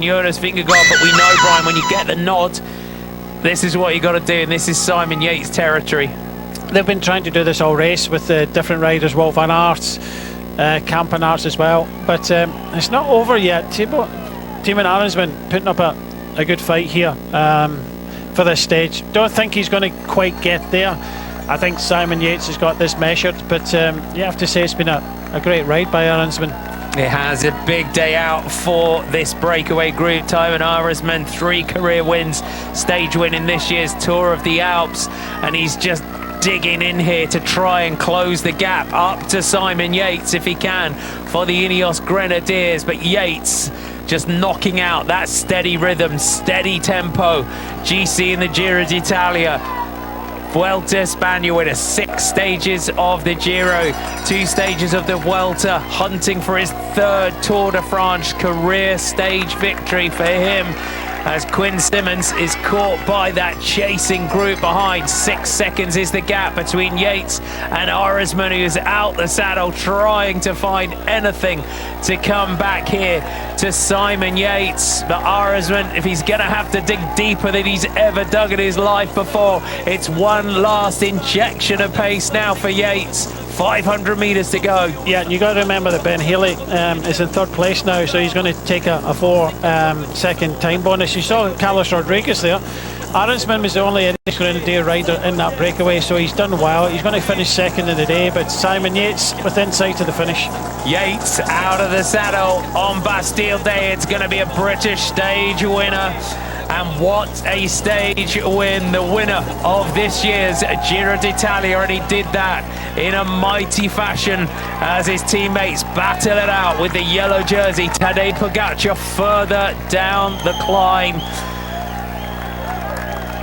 Jonas Vingegaard, but we know, Brian, when you get the nod, this is what you got to do, and this is Simon Yates territory. They've been trying to do this all race with the different riders, Wout van Aert, Camp van Aert as well, but it's not over yet. Timo Arendsman putting up a good fight here for this stage. Don't think he's going to quite get there. I think Simon Yates has got this measured, but you have to say it's been a great ride by Arendsman. It has a big day out for this breakaway group. Timo Arendsman, 3 career wins, stage win in this year's Tour of the Alps, and he's just digging in here to try and close the gap up to Simon Yates if he can for the Ineos Grenadiers. But Yates just knocking out that steady rhythm, steady tempo. GC in the Giro d'Italia, Vuelta España winner, 6 stages of the Giro, 2 stages of the Vuelta, hunting for his 3rd Tour de France career stage victory for him, as Quinn Simmons is caught by that chasing group behind. 6 seconds is the gap between Yates and Arendsman, who is out the saddle trying to find anything to come back here to Simon Yates. But Arendsman, if he's gonna have to dig deeper than he's ever dug in his life before, it's one last injection of pace now for Yates. 500 metres to go. Yeah, you got to remember that Ben Healy is in 3rd place now, so he's going to take a 4-second time bonus. You saw Carlos Rodriguez there. Arendsman was the only Ineos Grenadier rider in that breakaway, so he's done well. He's going to finish 2nd in the day, but Simon Yates within sight of the finish. Yates out of the saddle on Bastille Day. It's going to be a British stage winner. And what a stage win, the winner of this year's Giro d'Italia, and he did that in a mighty fashion as his teammates battle it out with the yellow jersey. Tadej Pogačar further down the climb.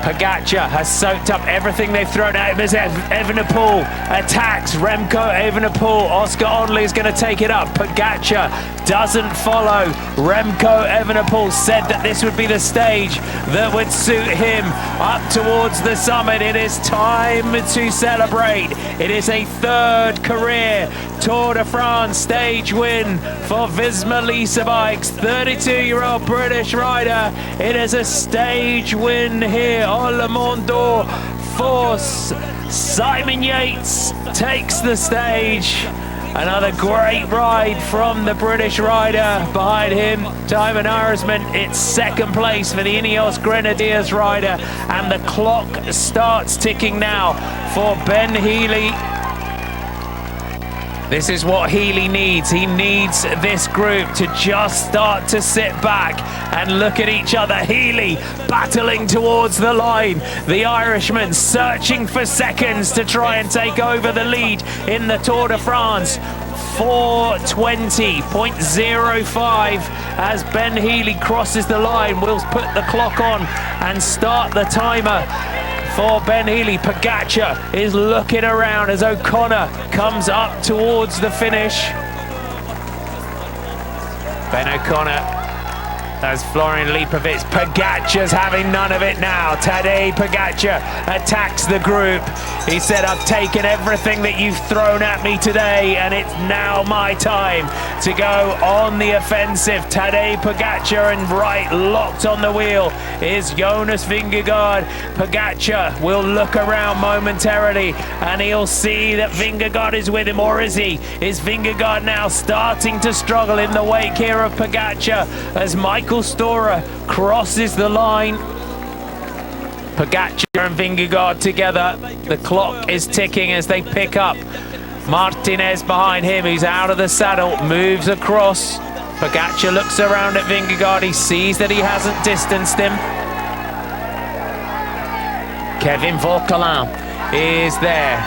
Pogačar has soaked up everything they've thrown at him as Evenepoel attacks Remco Evenepoel. Oscar Onley is going to take it up. Pogačar doesn't follow. Remco Evenepoel said that this would be the stage that would suit him up towards the summit. It is time to celebrate. It is a 3rd career Tour de France stage win for Visma Lease Bikes. 32-year-old British rider. It is a stage win here on Le Mont-Dore for Simon Yates. Takes the stage. Another great ride from the British rider. Behind him, Timo Arendsman. It's 2nd place for the Ineos Grenadiers rider, and the clock starts ticking now for Ben Healy. This is what Healy needs. He needs this group to just start to sit back and look at each other. Healy battling towards the line. The Irishman searching for seconds to try and take over the lead in the Tour de France. 4:20.05 as Ben Healy crosses the line. We'll put the clock on and start the timer for Ben Healy. Pogačar is looking around as O'Connor comes up towards the finish. Ben O'Connor as Florian Lipovic. Pogačar's having none of it now. Tadej Pogačar attacks the group. He said, I've taken everything that you've thrown at me today, and it's now my time to go on the offensive. Tadej Pogačar, and right locked on the wheel is Jonas Vingegaard. Pogačar will look around momentarily and he'll see that Vingegaard is with him, or is he? Is Vingegaard now starting to struggle in the wake here of Pogačar as Michael Storer crosses the line? Pogačar and Vingegaard together. The clock is ticking as they pick up. Martinez behind him, who's out of the saddle, moves across. Pogačar looks around at Vingegaard. He sees that he hasn't distanced him. Kevin Vauquelin is there.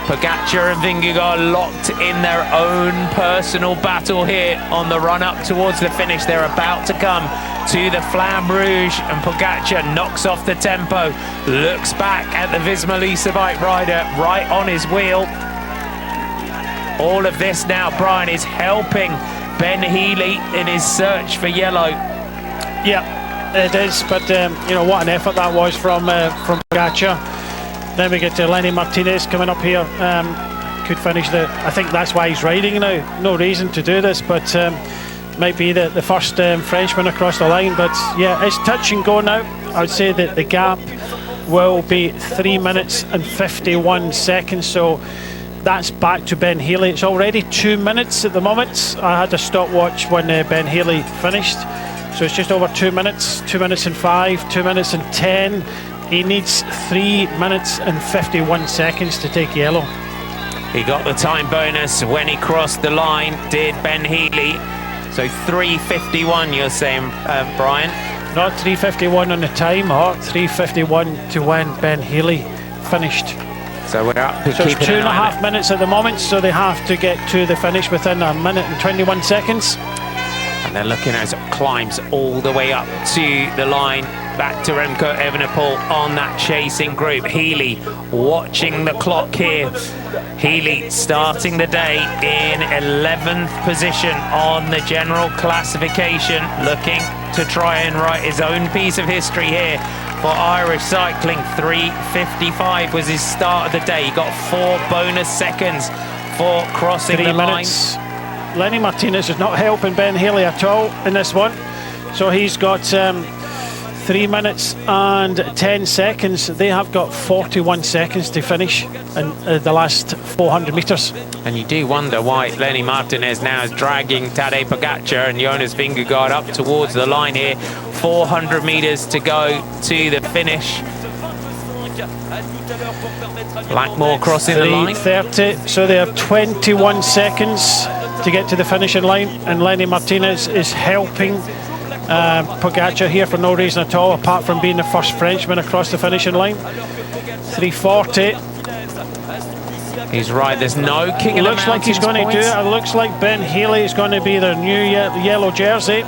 Pogačar and Vingegaard locked in their own personal battle here on the run up towards the finish. They're about to come to the Flamme Rouge, and Pogačar knocks off the tempo, looks back at the Visma Lease bike rider right on his wheel. All of this now, Brian, is helping Ben Healy in his search for yellow. Yeah, it is, but you know what an effort that was from Pogačar. Then we get to Lenny Martinez coming up here. Could finish the. I think that's why he's riding now. No reason to do this, but might be the first Frenchman across the line, but yeah, it's touch and go now. I would say that the gap will be 3 minutes and 51 seconds, so that's back to Ben Healy. It's already 2 minutes at the moment. I had a stopwatch when Ben Healy finished, so it's just over 2 minutes, 2 minutes and 5, 2 minutes and 10. He needs 3 minutes and 51 seconds to take yellow. He got the time bonus when he crossed the line, did Ben Healy. So 3:51, you're saying, Brian? Not 3:51 on the time, or 3:51 to when Ben Healy finished. So we're up to so it's 2.5 minutes at the moment, so they have to get to the finish within 1 minute and 21 seconds. And they're looking as it climbs all the way up to the line, back to Remco Evenepoel on that chasing group. Healy watching the clock here. Healy starting the day in 11th position on the general classification, looking to try and write his own piece of history here for Irish cycling. 3:55 was his start of the day. He got 4 bonus seconds for crossing the line. Lenny Martinez is not helping Ben Healy at all in this one, so he's got 3 minutes and 10 seconds. They have got 41 seconds to finish in the last 400 metres. And you do wonder why Lenny Martinez now is dragging Tadej Pogačar and Jonas Vingegaard up towards the line here. 400 metres to go to the finish. Blackmore crossing the line. 3:30, so they have 21 seconds to get to the finishing line, and Lenny Martinez is helping Pogačar here for no reason at all, apart from being the first Frenchman across the finishing line. 3:40. He's right, there's no king of the mountains. Looks like he's going to do it. It looks like Ben Healy is going to be their new yellow jersey.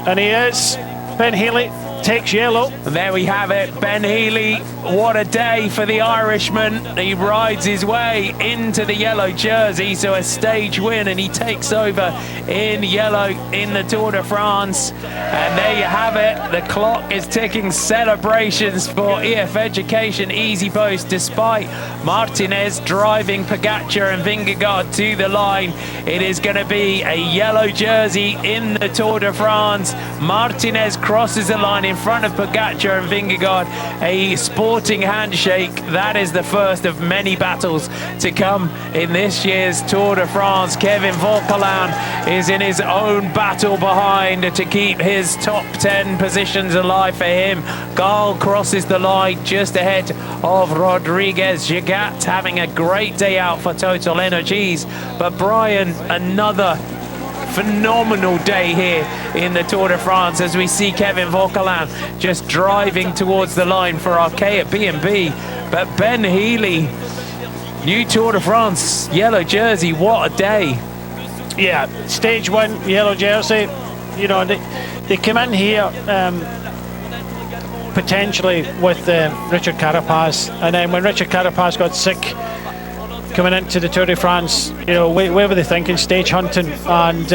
And he is. Ben Healy takes yellow. And there we have it. Ben Healy, what a day for the Irishman. He rides his way into the yellow jersey, so a stage win, and he takes over in yellow in the Tour de France. And there you have it. The clock is ticking. Celebrations for EF Education Easy Post, despite Martinez driving Pogačar and Vingegaard to the line. It is going to be a yellow jersey in the Tour de France. Martinez crosses the line in front of Pogačar and Vingegaard. A sporting handshake. That is the first of many battles to come in this year's Tour de France. Kevin Vauquelin is in his own battle behind to keep his top 10 positions alive for him. Gall crosses the line just ahead of Rodriguez. Jagat having a great day out for Total Energies. But Brian, another phenomenal day here in the Tour de France as we see Kevin Vauquelin just driving towards the line for Arkea B&B. But Ben Healy, new Tour de France yellow jersey, what a day. Yeah, stage 1 yellow jersey. You know, they come in here potentially with Richard Carapaz, and then when Richard Carapaz got sick coming into the Tour de France, you know, where were they thinking? Stage hunting. And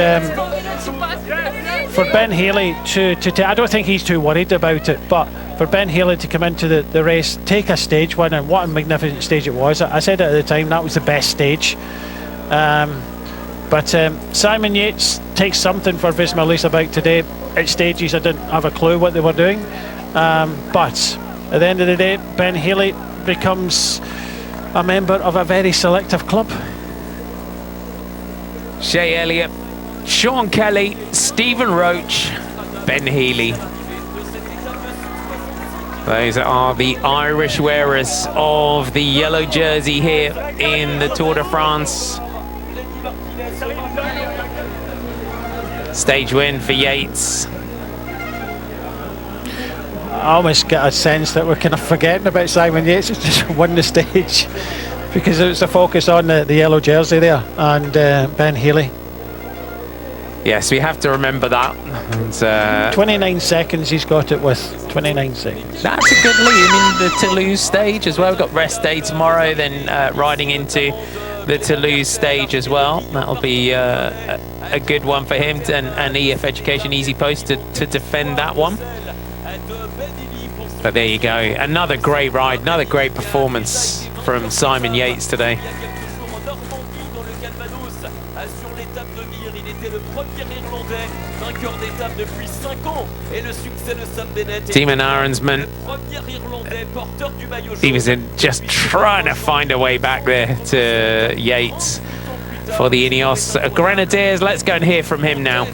for Ben Healy to I don't think he's too worried about it, but for Ben Healy to come into the race, take a stage 1, and what a magnificent stage it was. I said it at the time, that was the best stage. But Simon Yates takes something for Visma Lease about today. At stages I didn't have a clue what they were doing, but at the end of the day, Ben Healy becomes a member of a very selective club. Shea Elliott, Sean Kelly, Stephen Roach, Ben Healy. Those are the Irish wearers of the yellow jersey here in the Tour de France. Stage win for Yates. I almost get a sense that we're kind of forgetting about Simon Yates. He's just won the stage because it's a focus on the yellow jersey there and Ben Healy. Yes, we have to remember that. And, 29 seconds he's got it with. 29 seconds. That's a good lead in the Toulouse stage as well. We've got rest day tomorrow, then riding into the Toulouse stage as well. That'll be a good one for him and EF Education Easy Post to defend that one. But there you go, another great ride, another great performance from Simon Yates today. depuis 5 ans. Et le succès de Sam Bennett. Demon Arensman. Le premier Irlandais porteur du maillot He jaune. was just trying to find a way back there to Yates for the Ineos Grenadiers. Let's go and hear from him now.